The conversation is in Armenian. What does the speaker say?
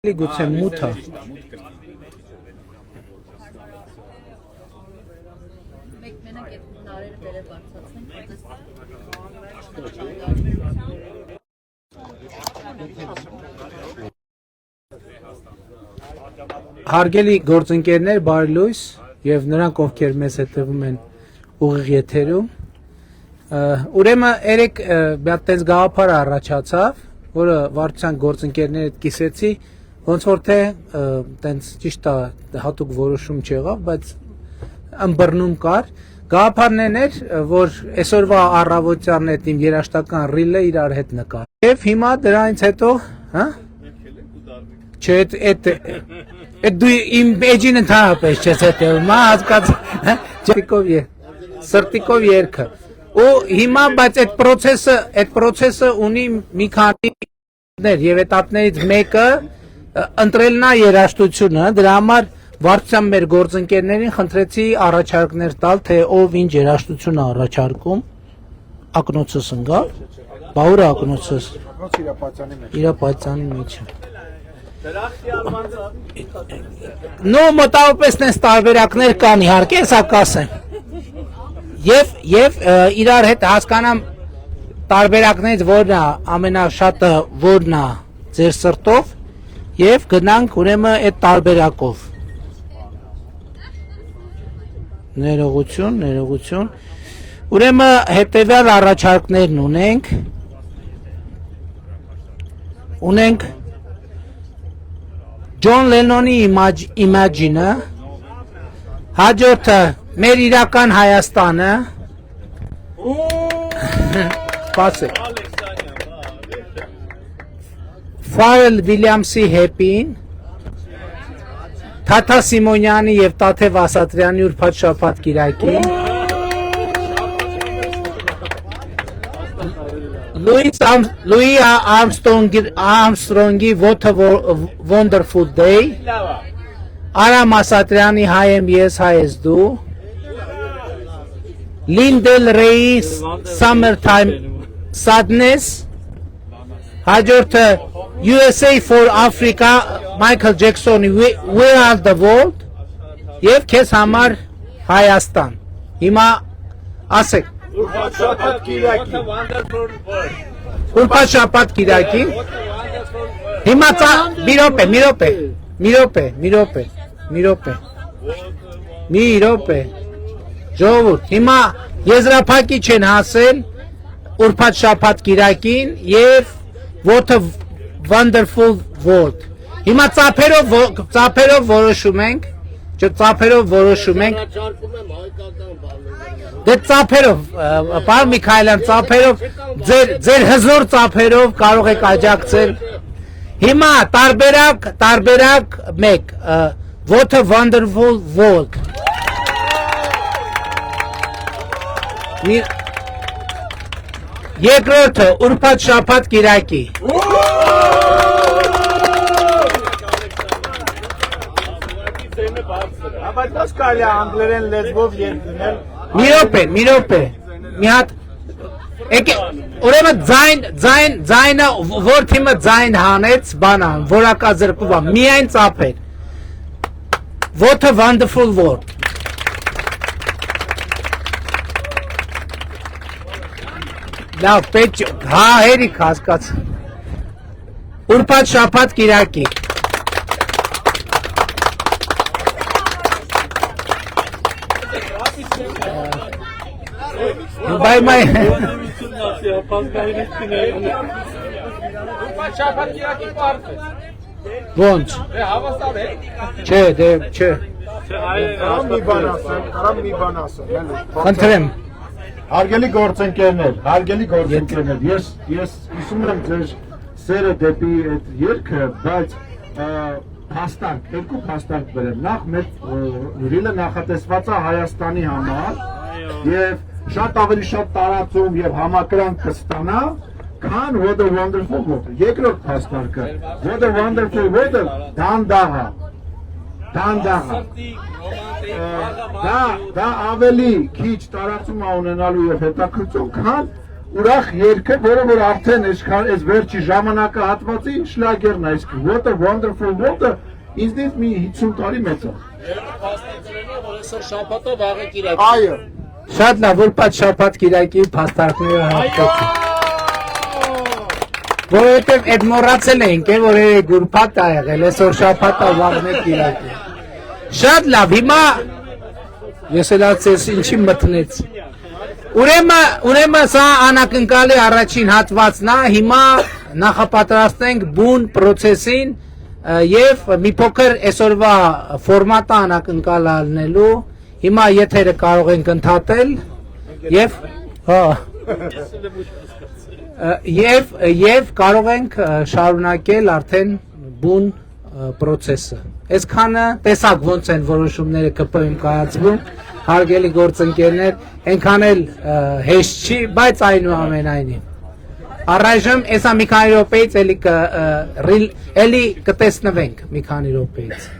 Գուցե մութը Հարգելի գործընկերներ, բարի լույս եւ նրանք, ովքեր մեզ հետևում են ուղիղ եթերում, ուրեմն երեք մի հատ տես գաղափար առաջացավ, որը վարչության գործընկերների հետ կիսեցի, ոնց որ թե տենց ճիշտ է հատուկ որոշում չեղավ, բայց ըմբռնում կար, գաղափարն էր, որ այսօրվա առավոտյան հետ իմ երաժշտական ռիլը իրար հետ նկար։ Եվ հիմա դրանից հետո, հա? Չէ, այդ դու իմ էջին ընդհանրապես չես հետևում, հասկաց, սրտիկով երգը։ Ու հիմա բայց այդ process-ը ունի մի քանի եւ էտապներից մեկը ընտրելն է երաժշտությունը, դրա համար վարչության մեր գործընկերներին խնդրեցի առաջարկներ տալ, թե ով ինչ երաժշտություն է առաջարկում, ակնոցս ընկա, բա ուր ակնոցս իր պատյանի մեջ։ Նո մոտավորապես նես տարբերակներ կան իհարկե, հեսա կասեմ։ Եվ իրար հետ հասկանամ տարբերակներից որն է ամենաշատը, որն է ձեր սրտով եւ գնանք ուրեմն այդ տարբերակով։ Ներողություն։ Ուրեմն հետեւյալ առաջարկներն ունենք Ջոն Լենոնի Imagine-ը, հաջորդը մեր իրական Հայաստանը, սպասեք, Ֆարել Վիլյամսի Happy-ին, Թաթա Սիմոնյանի եւ Տաթև Ասատրյանի ուրբաթ շաբաթ կիրակին, Լուի Արմստրոնգի What a Wonderful Day, Արամ Ասատրյանի Հայ եմ ես, հայ ես դու, Լինդել Ռեյի Summertime Sadness, հաջորդը USA for Africa, Michael Jackson, We Are the World, եւ քեզ համար Հայաստան։ Հիմա ասեք Ուրբաթ շաբաթ կիրակի։ Հիմա մի րոպե։ Ժողովուրդ, հիմա եզրափակի չեն հասել ուրբաթ շաբաթ կիրակին եւ What a Wonderful World։ Հիմա ծափերով որոշում ենք, Դե ծափերով, պարոն Միքայելյան, ծափերով, ձեր հզոր ծափերով կարող եք աջակցել։ Հիմա տարբերակ մեկ, What a Wonderful World։ Երկրորդը, ուրբաթ շաբաթ կիրակի։ Բայց կարելի է անգլերեն լեզվով երկնել։ Մի րոպե, մի հատ, ուրեմն ձայնը, որ թիմը ձայն հանեց, բանան, որակազրկուվա, միայն ծափեր։ What a Wonderful World։ Լավ, հա, հերիք հասկաց։ Ուրբաթ շաբաթ կիրակի։ Ոնց։ Չէ։ Կարամ մի բան ասեմ։ Խնդրեմ։ Հարգելի գործընկերներ, ես հիշում եմ ձեր սերը դեպի այդ երգը, բայց երկու փաստարկ բերեմ։ Նախ մեր ռիլը նախատեսված է Հայաստանի համար եւ շատ ավելի շատ տարածում եւ համակրանք կստանա, քան What a Wonderful World։ Երկրորդ փաստարկը What a Wonderful World-ը դանդաղ Դա ավելի քիչ տարածում է ունենալու եւ հետաքրքրություն, քան ուրախ երգը, որը որ արդեն այս վերջի ժամանակահատվածի շլագերն է, իսկ What a Wonderful World-ը ինձնից մի 50 տարի մեծ է։ Այո։ Շատ լավ, որ պատ շաբաթ կիրակի փաստարկները հատկացին։ Որովհետև այդ մոռացել էինք, որ գուրփատ է եղել, այսօր շաբաթ է, վաղն է կիրակի։ Շատ լավ, հիմա ես էլ ասես ինչի մտնեց։ Ուրեմն սա անակնկալի առաջին հատվածն է, հիմա նախապատրաստենք բուն պրոցեսին եւ մի փոքր այսօրվա ֆորմատը անակնկալալնելու, հիմա եթերը կարող ենք ընդհատել եւ կարող ենք շարունակել արդեն բուն պրոցեսը։ Այսքանը տեսակ ոնց են որոշումները ԿՊ-ում կայացվում, հարգելի գործընկերներ, այնքան էլ հեշտ չի, բայց այնուամենայնիվ։ Առայժմ էսա մի քանի րոպեից էլի կտեսնվենք մի քանի րոպեից։